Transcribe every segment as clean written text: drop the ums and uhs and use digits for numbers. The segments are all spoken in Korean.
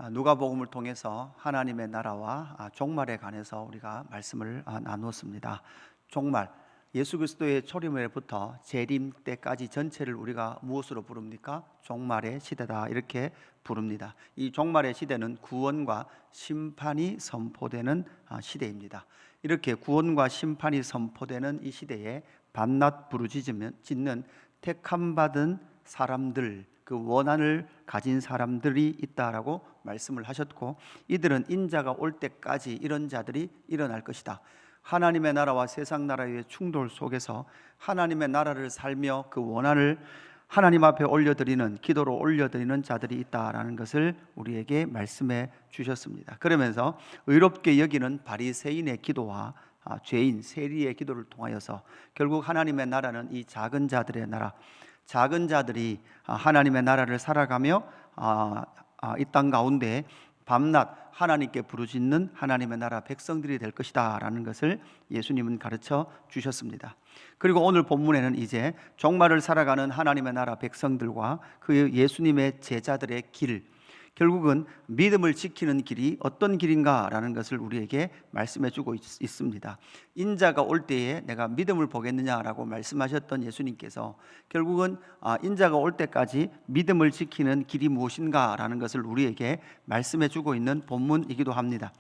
누가복음을 통해서 하나님의 나라와 종말에 관해서 우리가 말씀을 나누었습니다. 종말, 예수 그리스도의 초림에부터 재림 때까지 전체를 우리가 무엇으로 부릅니까? 종말의 시대다, 이렇게 부릅니다. 이 종말의 시대는 구원과 심판이 선포되는 시대입니다. 이렇게 구원과 심판이 선포되는 이 시대에 밤낮 부르짖는 택함받은 사람들, 그 원한을 가진 사람들이 있다라고 말씀을 하셨고, 이들은 인자가 올 때까지 이런 자들이 일어날 것이다. 하나님의 나라와 세상 나라의 충돌 속에서 하나님의 나라를 살며 그 원한을 하나님 앞에 올려드리는, 기도로 올려드리는 자들이 있다라는 것을 우리에게 말씀해 주셨습니다. 그러면서 의롭게 여기는 바리새인의 기도와 죄인 세리의 기도를 통하여서 결국 하나님의 나라는 이 작은 자들의 나라, 작은 자들이 하나님의 나라를 살아가며 이 땅 가운데 밤낮 하나님께 부르짖는 하나님의 나라 백성들이 될 것이다 라는 것을 예수님은 가르쳐 주셨습니다. 그리고 오늘 본문에는 이제 종말을 살아가는 하나님의 나라 백성들과 그 예수님의 제자들의 길, 결국은 믿음을 지키는 길이 어떤 길인가 라는 것을 우리에게 말씀해 주고 있습니다. 인자가 올 때에 내가 믿음을 보겠느냐라고 말씀하셨던 예수님께서 결국은 인자가 올 때까지 믿음을 지키는 길이 무엇인가 라는 것을 우리에게 말씀해 주고 있는 본문이기도 합니다.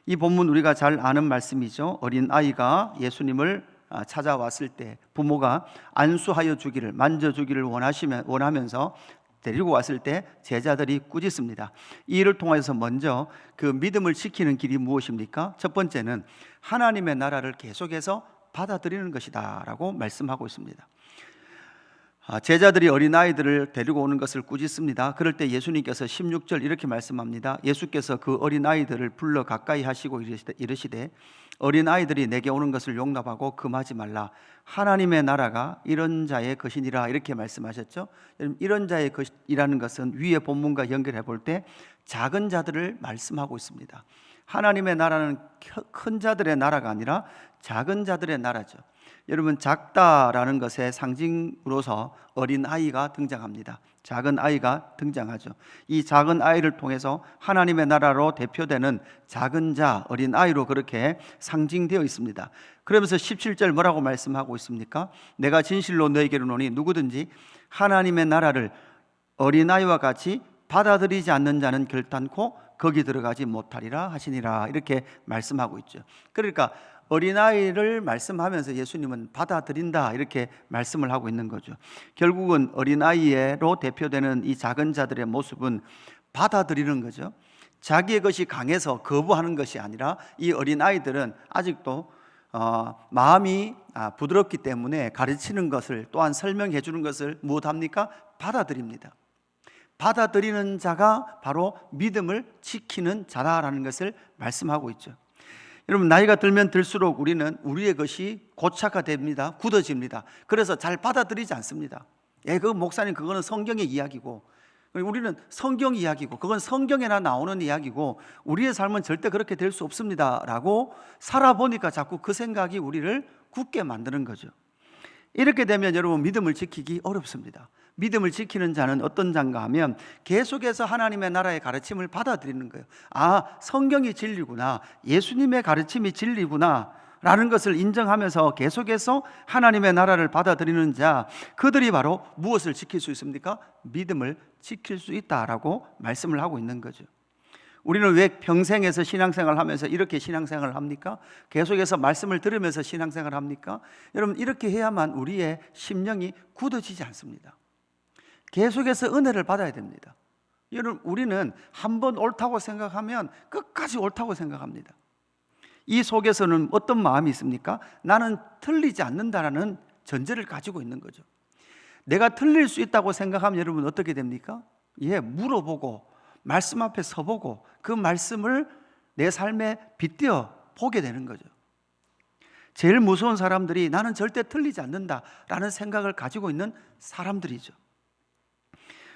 이 본문 우리가 잘 아는 말씀이죠. 어린아이가 예수님을 찾아왔을 때 부모가 안수하여 주기를, 만져주기를 원하면서 데리고 왔을 때 제자들이 꾸짖습니다. 이 일을 통해서 먼저 그 믿음을 지키는 길이 무엇입니까? 첫 번째는 하나님의 나라를 계속해서 받아들이는 것이다 라고 말씀하고 있습니다. 제자들이 어린아이들을 데리고 오는 것을 꾸짖습니다. 그럴 때 예수님께서 16절 이렇게 말씀합니다. 예수께서 그 어린아이들을 불러 가까이 하시고 이르시되 어린아이들이 내게 오는 것을 용납하고 금하지 말라. 하나님의 나라가 이런 자의 것이니라, 이렇게 말씀하셨죠. 이런 자의 것이라는 것은 위의 본문과 연결해 볼 때 작은 자들을 말씀하고 있습니다. 하나님의 나라는 큰 자들의 나라가 아니라 작은 자들의 나라죠. 여러분, 작다라는 것의 상징으로서 어린아이가 등장합니다. 작은 아이가 등장하죠. 이 작은 아이를 통해서 하나님의 나라로 대표되는 작은 자, 어린아이로 그렇게 상징되어 있습니다. 그러면서 17절 뭐라고 말씀하고 있습니까? 내가 진실로 너에게 이르노니 누구든지 하나님의 나라를 어린아이와 같이 받아들이지 않는 자는 결단코 거기 들어가지 못하리라 하시니라, 이렇게 말씀하고 있죠. 그러니까 어린아이를 말씀하면서 예수님은 받아들인다, 이렇게 말씀을 하고 있는 거죠. 결국은 어린아이로 대표되는 이 작은 자들의 모습은 받아들이는 거죠. 자기의 것이 강해서 거부하는 것이 아니라 이 어린아이들은 아직도 마음이 부드럽기 때문에 가르치는 것을, 또한 설명해 주는 것을 무엇합니까? 받아들입니다. 받아들이는 자가 바로 믿음을 지키는 자다라는 것을 말씀하고 있죠. 여러분, 나이가 들면 들수록 우리는 우리의 것이 고착화됩니다. 굳어집니다. 그래서 잘 받아들이지 않습니다. 그 목사님, 그거는 성경의 이야기고, 우리는 성경 이야기고, 그건 성경에나 나오는 이야기고, 우리의 삶은 절대 그렇게 될 수 없습니다 라고 살아보니까 자꾸 그 생각이 우리를 굳게 만드는 거죠. 이렇게 되면 여러분, 믿음을 지키기 어렵습니다. 믿음을 지키는 자는 어떤 자인가 하면 계속해서 하나님의 나라의 가르침을 받아들이는 거예요. 성경이 진리구나, 예수님의 가르침이 진리구나 라는 것을 인정하면서 계속해서 하나님의 나라를 받아들이는 자, 그들이 바로 무엇을 지킬 수 있습니까? 믿음을 지킬 수 있다라고 말씀을 하고 있는 거죠. 우리는 왜 평생에서 신앙생활을 하면서 이렇게 신앙생활을 합니까? 계속해서 말씀을 들으면서 신앙생활을 합니까? 여러분, 이렇게 해야만 우리의 심령이 굳어지지 않습니다. 계속해서 은혜를 받아야 됩니다. 여러분, 우리는 한번 옳다고 생각하면 끝까지 옳다고 생각합니다. 이 속에서는 어떤 마음이 있습니까? 나는 틀리지 않는다라는 전제를 가지고 있는 거죠. 내가 틀릴 수 있다고 생각하면 여러분 어떻게 됩니까? 물어보고 말씀 앞에 서보고 그 말씀을 내 삶에 빗대어 보게 되는 거죠. 제일 무서운 사람들이 나는 절대 틀리지 않는다라는 생각을 가지고 있는 사람들이죠.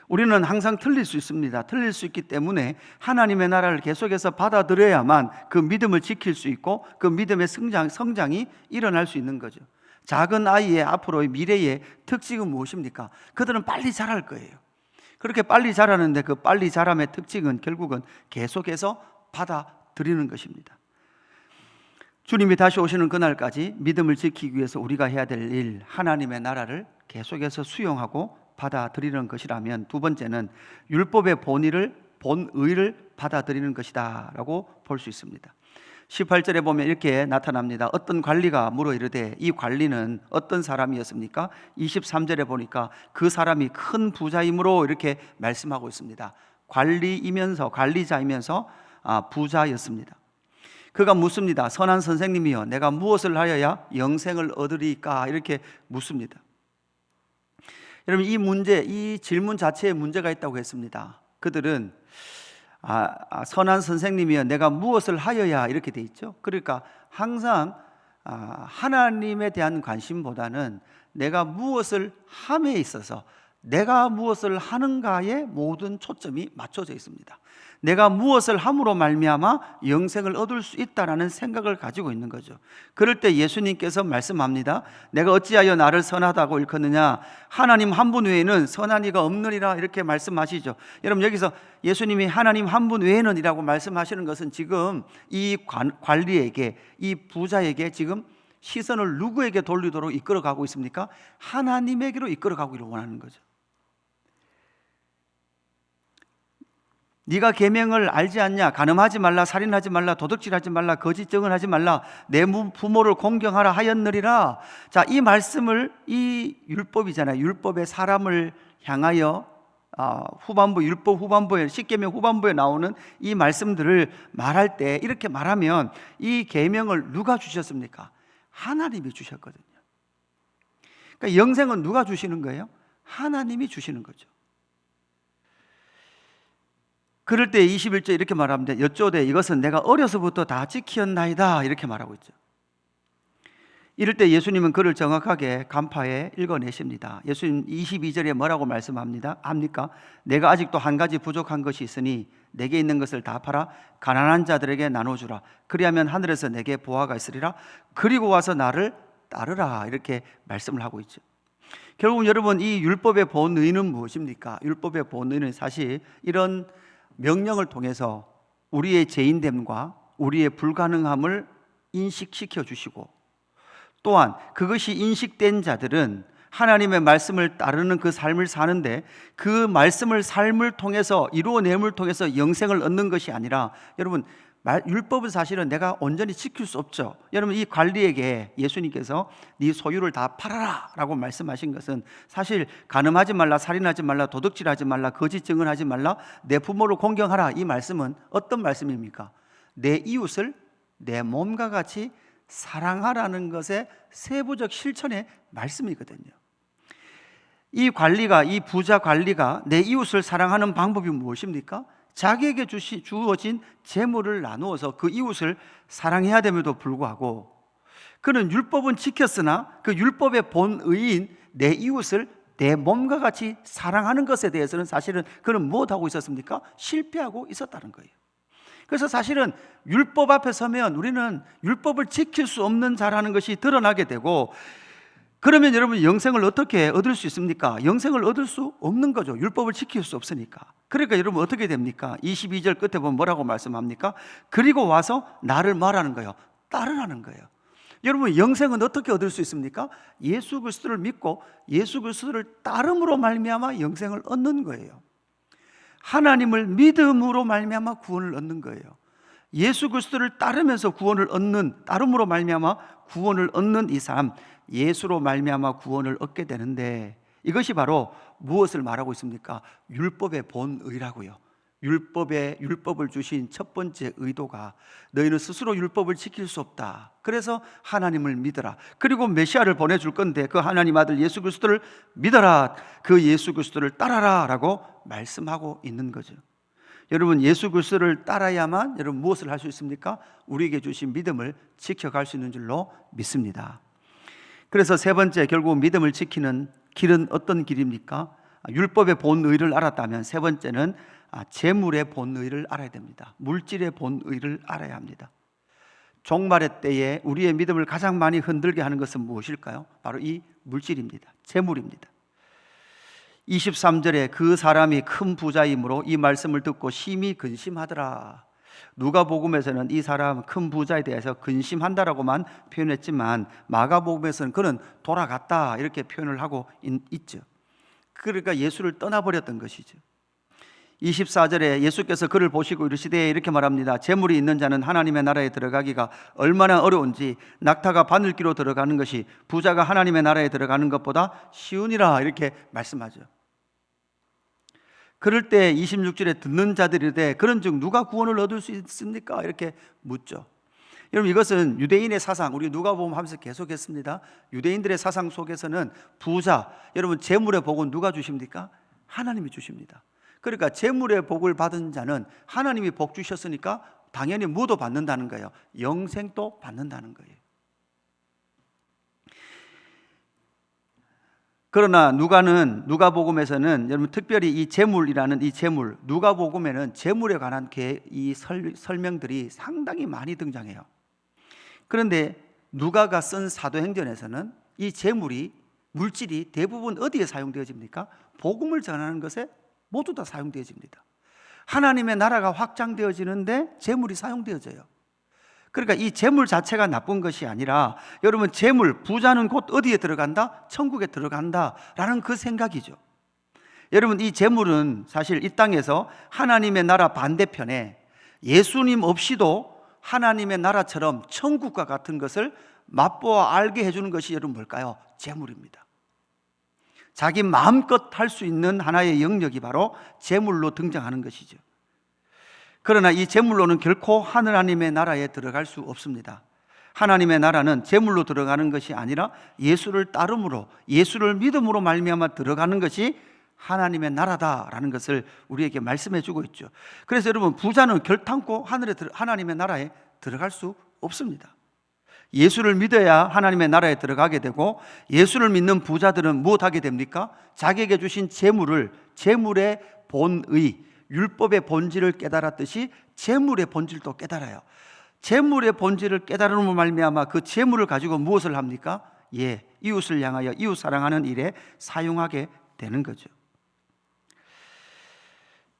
우리는 항상 틀릴 수 있습니다. 틀릴 수 있기 때문에 하나님의 나라를 계속해서 받아들여야만 그 믿음을 지킬 수 있고 그 믿음의 성장이 일어날 수 있는 거죠. 작은 아이의 앞으로의 미래의 특징은 무엇입니까? 그들은 빨리 자랄 거예요. 그렇게 빨리 자라는데 그 빨리 자람의 특징은 결국은 계속해서 받아들이는 것입니다. 주님이 다시 오시는 그날까지 믿음을 지키기 위해서 우리가 해야 될 일, 하나님의 나라를 계속해서 수용하고 받아들이는 것이라면, 두 번째는 율법의 본의를 받아들이는 것이다 라고 볼 수 있습니다. 18절에 보면 이렇게 나타납니다. 어떤 관리가 물어 이르되 이 관리는 어떤 사람이었습니까? 23절에 보니까 그 사람이 큰 부자이므로 이렇게 말씀하고 있습니다. 관리자이면서 부자였습니다. 그가 묻습니다. 선한 선생님이여, 내가 무엇을 하여야 영생을 얻으리까? 이렇게 묻습니다. 여러분, 이 질문 자체에 문제가 있다고 했습니다. 그들은 선한 선생님이여, 내가 무엇을 하여야, 이렇게 돼 있죠. 그러니까 항상 하나님에 대한 관심보다는 내가 무엇을 함에 있어서, 내가 무엇을 하는가에 모든 초점이 맞춰져 있습니다. 내가 무엇을 함으로 말미암아 영생을 얻을 수 있다라는 생각을 가지고 있는 거죠. 그럴 때 예수님께서 말씀합니다. 내가 어찌하여 나를 선하다고 일컫느냐? 하나님 한 분 외에는 선한 이가 없느니라, 이렇게 말씀하시죠. 여러분, 여기서 예수님이 하나님 한 분 외에는 이라고 말씀하시는 것은 지금 이 관리에게, 이 부자에게 지금 시선을 누구에게 돌리도록 이끌어가고 있습니까? 하나님에게로 이끌어가기를 원하는 거죠. 네가 계명을 알지 않냐? 간음하지 말라, 살인하지 말라, 도둑질하지 말라, 거짓 증언하지 말라, 내 부모를 공경하라 하였느니라. 자, 이 말씀을, 이 율법이잖아요. 율법의 사람을 향하여 율법 후반부에, 십계명 후반부에 나오는 이 말씀들을 말할 때 이렇게 말하면 이 계명을 누가 주셨습니까? 하나님이 주셨거든요. 그러니까 영생은 누가 주시는 거예요? 하나님이 주시는 거죠. 그럴 때 21절 이렇게 말합니다. 여쪼되 이것은 내가 어려서부터 다 지켰나이다, 이렇게 말하고 있죠. 이럴 때 예수님은 그를 정확하게 간파해 읽어내십니다. 예수님 22절에 뭐라고 말씀합니까? 내가 아직도 한 가지 부족한 것이 있으니 내게 있는 것을 다 팔아 가난한 자들에게 나눠주라. 그리하면 하늘에서 내게 보화가 있으리라. 그리고 와서 나를 따르라, 이렇게 말씀을 하고 있죠. 결국 여러분, 이 율법의 본의는 무엇입니까? 율법의 본의는 사실 이런 명령을 통해서 우리의 죄인됨과 우리의 불가능함을 인식시켜 주시고, 또한 그것이 인식된 자들은 하나님의 말씀을 따르는 그 삶을 사는데, 그 말씀을 삶을 통해서, 이루어냄을 통해서 영생을 얻는 것이 아니라, 여러분, 율법은 사실은 내가 온전히 지킬 수 없죠. 여러분, 이 관리에게 예수님께서 네 소유를 다 팔아라 라고 말씀하신 것은, 사실 간음하지 말라, 살인하지 말라, 도둑질하지 말라, 거짓 증언하지 말라, 내 부모를 공경하라, 이 말씀은 어떤 말씀입니까? 내 이웃을 내 몸과 같이 사랑하라는 것의 세부적 실천의 말씀이거든요. 이 부자 관리가 내 이웃을 사랑하는 방법이 무엇입니까? 자기에게 주어진 재물을 나누어서 그 이웃을 사랑해야 됨에도 불구하고, 그는 율법은 지켰으나 그 율법의 본의인 내 이웃을 내 몸과 같이 사랑하는 것에 대해서는 사실은 그는 무엇하고 있었습니까? 실패하고 있었다는 거예요. 그래서 사실은 율법 앞에 서면 우리는 율법을 지킬 수 없는 자라는 것이 드러나게 되고, 그러면 여러분, 영생을 어떻게 얻을 수 있습니까? 영생을 얻을 수 없는 거죠. 율법을 지킬 수 없으니까. 그러니까 여러분, 어떻게 됩니까? 22절 끝에 보면 뭐라고 말씀합니까? 그리고 와서 나를 말하는 거예요. 따르라는 거예요. 여러분, 영생은 어떻게 얻을 수 있습니까? 예수 그리스도를 믿고 예수 그리스도를 따름으로 말미암아 영생을 얻는 거예요. 하나님을 믿음으로 말미암아 구원을 얻는 거예요. 예수 그리스도를 따르면서 따름으로 말미암아 구원을 얻는 이 삶, 예수로 말미암아 구원을 얻게 되는데, 이것이 바로 무엇을 말하고 있습니까? 율법의 본의라고요. 율법을 주신 첫 번째 의도가, 너희는 스스로 율법을 지킬 수 없다. 그래서 하나님을 믿어라. 그리고 메시아를 보내줄 건데 그 하나님 아들 예수 그리스도를 믿어라. 그 예수 그리스도를 따라라 라고 말씀하고 있는 거죠. 여러분, 예수 그리스도를 따라야만 여러분 무엇을 할 수 있습니까? 우리에게 주신 믿음을 지켜갈 수 있는 줄로 믿습니다. 그래서 세 번째, 결국 믿음을 지키는 길은 어떤 길입니까? 율법의 본의를 알았다면 세 번째는 재물의 본의를 알아야 됩니다. 물질의 본의를 알아야 합니다. 종말의 때에 우리의 믿음을 가장 많이 흔들게 하는 것은 무엇일까요? 바로 이 물질입니다. 재물입니다. 23절에 그 사람이 큰 부자이므로 이 말씀을 듣고 심히 근심하더라. 누가복음에서는 이 사람 큰 부자에 대해서 근심한다라고만 표현했지만 마가복음에서는 그는 돌아갔다 이렇게 표현을 하고 있죠. 그러니까 예수를 떠나버렸던 것이죠. 24절에 예수께서 그를 보시고 이르시되 이렇게 말합니다. 재물이 있는 자는 하나님의 나라에 들어가기가 얼마나 어려운지 낙타가 바늘기로 들어가는 것이 부자가 하나님의 나라에 들어가는 것보다 쉬우니라 이렇게 말씀하죠. 그럴 때 26절에 듣는 자들이 이르되 그런즉 누가 구원을 얻을 수 있습니까? 이렇게 묻죠. 여러분 이것은 유대인의 사상, 우리 누가복음 하면서 계속했습니다. 유대인들의 사상 속에서는 부자, 여러분 재물의 복은 누가 주십니까? 하나님이 주십니다. 그러니까 재물의 복을 받은 자는 하나님이 복 주셨으니까 당연히 뭐도 받는다는 거예요. 영생도 받는다는 거예요. 그러나 누가복음에서는 여러분 특별히 이 재물이라는 이 재물, 누가복음에는 재물에 관한 이 설명들이 상당히 많이 등장해요. 그런데 누가가 쓴 사도행전에서는 이 재물이 물질이 대부분 어디에 사용되어집니까? 복음을 전하는 것에 모두 다 사용되어집니다. 하나님의 나라가 확장되어지는데 재물이 사용되어져요. 그러니까 이 재물 자체가 나쁜 것이 아니라 여러분 재물, 부자는 곧 어디에 들어간다? 천국에 들어간다라는 그 생각이죠. 여러분 이 재물은 사실 이 땅에서 하나님의 나라 반대편에 예수님 없이도 하나님의 나라처럼 천국과 같은 것을 맛보아 알게 해주는 것이 여러분 뭘까요? 재물입니다. 자기 마음껏 할 수 있는 하나의 영역이 바로 재물로 등장하는 것이죠. 그러나 이 재물로는 결코 하나님의 나라에 들어갈 수 없습니다. 하나님의 나라는 재물로 들어가는 것이 아니라 예수를 따름으로, 예수를 믿음으로 말미암아 들어가는 것이 하나님의 나라다라는 것을 우리에게 말씀해 주고 있죠. 그래서 여러분 부자는 결탄코 하나님의 나라에 들어갈 수 없습니다. 예수를 믿어야 하나님의 나라에 들어가게 되고, 예수를 믿는 부자들은 무엇하게 됩니까? 자기에게 주신 재물의 본의, 율법의 본질을 깨달았듯이 재물의 본질도 깨달아요. 재물의 본질을 깨달음으로 말미암아 그 재물을 가지고 무엇을 합니까? 이웃을 향하여 이웃 사랑하는 일에 사용하게 되는 거죠.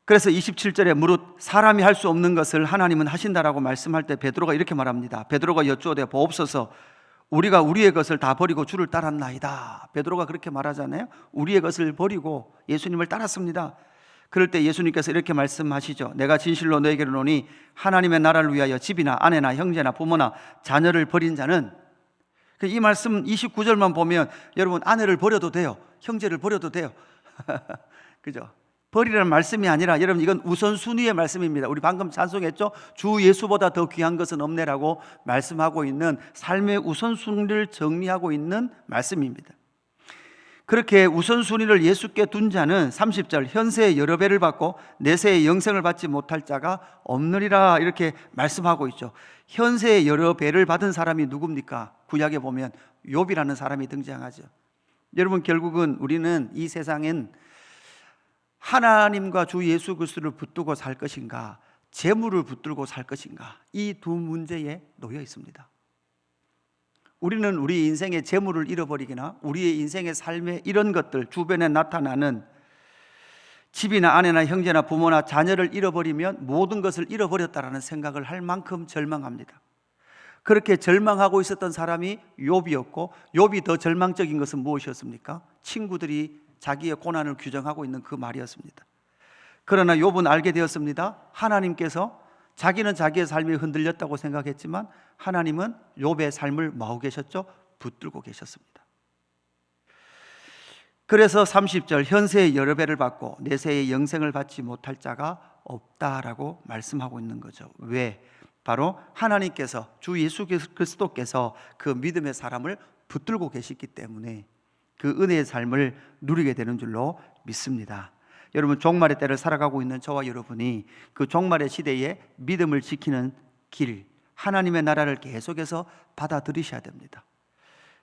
그래서 27절에 무릇 사람이 할 수 없는 것을 하나님은 하신다라고 말씀할 때 베드로가 이렇게 말합니다. 베드로가 여쭈어대 보옵소서 우리가 우리의 것을 다 버리고 주를 따랐나이다. 베드로가 그렇게 말하잖아요. 우리의 것을 버리고 예수님을 따랐습니다. 그럴 때 예수님께서 이렇게 말씀하시죠. 내가 진실로 너에게 이르노니 하나님의 나라를 위하여 집이나 아내나 형제나 부모나 자녀를 버린 자는, 이 말씀 29절만 보면 여러분 아내를 버려도 돼요. 형제를 버려도 돼요. 그죠? 버리라는 말씀이 아니라 여러분 이건 우선순위의 말씀입니다. 우리 방금 찬송했죠? 주 예수보다 더 귀한 것은 없네라고 말씀하고 있는 삶의 우선순위를 정리하고 있는 말씀입니다. 그렇게 우선순위를 예수께 둔 자는 30절 현세의 여러 배를 받고 내세의 영생을 받지 못할 자가 없느니라 이렇게 말씀하고 있죠. 현세의 여러 배를 받은 사람이 누굽니까? 구약에 보면 욥이라는 사람이 등장하죠. 여러분 결국은 우리는 이 세상엔 하나님과 주 예수 그리스도를 붙들고 살 것인가, 재물을 붙들고 살 것인가, 이 두 문제에 놓여 있습니다. 우리는 우리 인생의 재물을 잃어버리거나 우리의 인생의 삶의 이런 것들, 주변에 나타나는 집이나 아내나 형제나 부모나 자녀를 잃어버리면 모든 것을 잃어버렸다라는 생각을 할 만큼 절망합니다. 그렇게 절망하고 있었던 사람이 욥이었고, 욥이 더 절망적인 것은 무엇이었습니까? 친구들이 자기의 고난을 규정하고 있는 그 말이었습니다. 그러나 욥은 알게 되었습니다. 하나님께서, 자기는 자기의 삶이 흔들렸다고 생각했지만 하나님은 욥의 삶을 뭐하고 계셨죠? 붙들고 계셨습니다. 그래서 30절 현세의 여러 배를 받고 내세의 영생을 받지 못할 자가 없다라고 말씀하고 있는 거죠. 왜? 바로 하나님께서, 주 예수 그리스도께서 그 믿음의 사람을 붙들고 계시기 때문에 그 은혜의 삶을 누리게 되는 줄로 믿습니다. 여러분 종말의 때를 살아가고 있는 저와 여러분이 그 종말의 시대에 믿음을 지키는 길, 하나님의 나라를 계속해서 받아들이셔야 됩니다.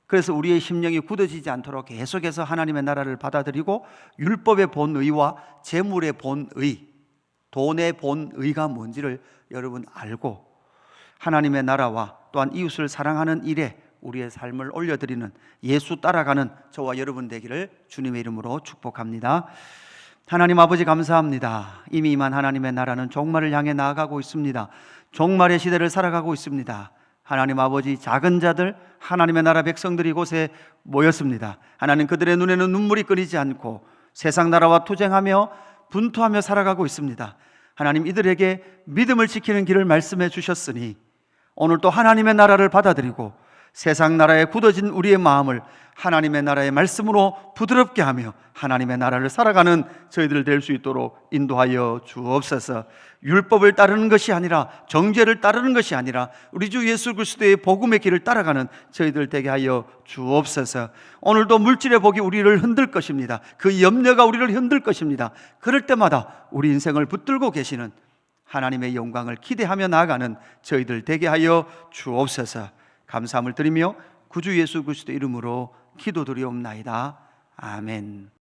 그래서 우리의 심령이 굳어지지 않도록 계속해서 하나님의 나라를 받아들이고 율법의 본의와 재물의 본의, 돈의 본의가 뭔지를 여러분 알고 하나님의 나라와 또한 이웃을 사랑하는 일에 우리의 삶을 올려드리는, 예수 따라가는 저와 여러분 되기를 주님의 이름으로 축복합니다. 하나님 아버지 감사합니다. 이미 임한 하나님의 나라는 종말을 향해 나아가고 있습니다. 종말의 시대를 살아가고 있습니다. 하나님 아버지, 작은 자들, 하나님의 나라 백성들이 이곳에 모였습니다. 하나님, 그들의 눈에는 눈물이 끊이지 않고 세상 나라와 투쟁하며 분투하며 살아가고 있습니다. 하나님, 이들에게 믿음을 지키는 길을 말씀해 주셨으니 오늘 또 하나님의 나라를 받아들이고 세상 나라에 굳어진 우리의 마음을 하나님의 나라의 말씀으로 부드럽게 하며 하나님의 나라를 살아가는 저희들 될 수 있도록 인도하여 주옵소서. 율법을 따르는 것이 아니라, 정죄를 따르는 것이 아니라 우리 주 예수 그리스도의 복음의 길을 따라가는 저희들 되게 하여 주옵소서. 오늘도 물질의 복이 우리를 흔들 것입니다. 그 염려가 우리를 흔들 것입니다. 그럴 때마다 우리 인생을 붙들고 계시는 하나님의 영광을 기대하며 나아가는 저희들 되게 하여 주옵소서. 감사함을 드리며 구주 예수 그리스도 이름으로 기도드리옵나이다. 아멘.